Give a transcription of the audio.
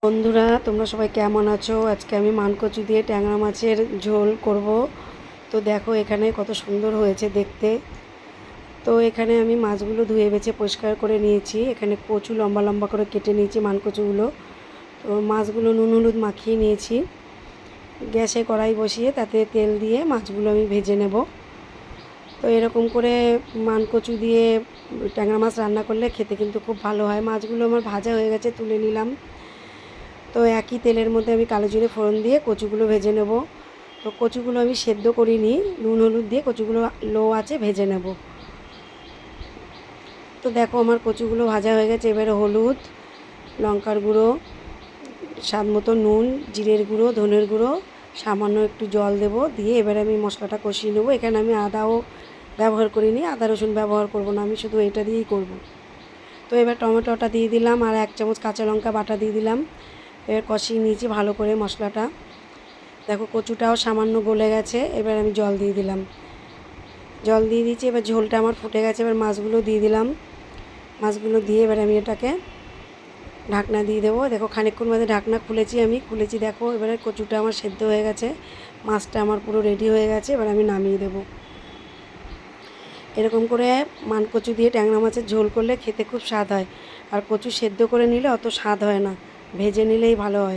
বন্ধুরা, তোমরা সবাই কেমন আছো? আজকে আমি মানকচু দিয়ে ট্যাংরা মাছের ঝোল করব। তো দেখো এখানে কত সুন্দর হয়েছে দেখতে। তো এখানে আমি মাছগুলো ধুয়ে বেছে পরিষ্কার করে নিয়েছি। এখানে কচু লম্বা লম্বা করে কেটে নিয়েছি, মানকচুগুলো। তো মাছগুলো নুন হলুদ মাখিয়ে নিয়েছি। গ্যাসে কড়াই বসিয়ে তাতে তেল দিয়ে মাছগুলো আমি ভেজে নেব। তো এরকম করে মানকচু দিয়ে ট্যাংরা মাছ রান্না করলে খেতে কিন্তু খুব ভালো হয়। মাছগুলো আমার ভাজা হয়ে গেছে, তুলে নিলাম। তো একই তেলের মধ্যে আমি কালো জিরে ফোড়ন দিয়ে কচুগুলো ভেজে নেব। তো কচুগুলো আমি সেদ্ধ করিনি, নুন হলুদ দিয়ে কচুগুলো লো আছে ভেজে নেব। তো দেখো আমার কচুগুলো ভাজা হয়ে গেছে। এবারে হলুদ, লঙ্কার গুঁড়ো, স্বাদ মতো নুন, জিরের গুঁড়ো, ধনের গুঁড়ো, সামান্য একটু জল দেব। দিয়ে এবারে আমি মশলাটা কষিয়ে নেব। এখানে আমি আদাও ব্যবহার করিনি, আদা রসুন ব্যবহার করব না, আমি শুধু এটা দিয়েই করব। তো এবার টমেটোটা দিয়ে দিলাম আর 1 চামচ কাঁচা লঙ্কা বাটা দিয়ে দিলাম। এবার কষিয়ে নিয়েছি ভালো করে মশলাটা। দেখো কচুটাও সামান্য গলে গেছে। এবার আমি জল দিয়ে দিলাম, জল দিয়ে দিয়েছি। এবার ঝোলটা আমার ফুটে গেছে। এবার মাছগুলো দিয়ে দিলাম। মাছগুলো দিয়ে এবার আমি এটাকে ঢাকনা দিয়ে দেবো। দেখো খানিকক্ষণ মধ্যে ঢাকনা খুলেছি দেখো এবারে কচুটা আমার সেদ্ধ হয়ে গেছে, মাছটা আমার পুরো রেডি হয়ে গেছে। এবার আমি নামিয়ে দেবো। এরকম করে মানকচু দিয়ে ট্যাংরা মাছের ঝোল করলে খেতে খুব স্বাদ হয়। আর কচু সেদ্ধ করে নিলে অত স্বাদ হয় না, ভেজে নিলেই ভালো হয়।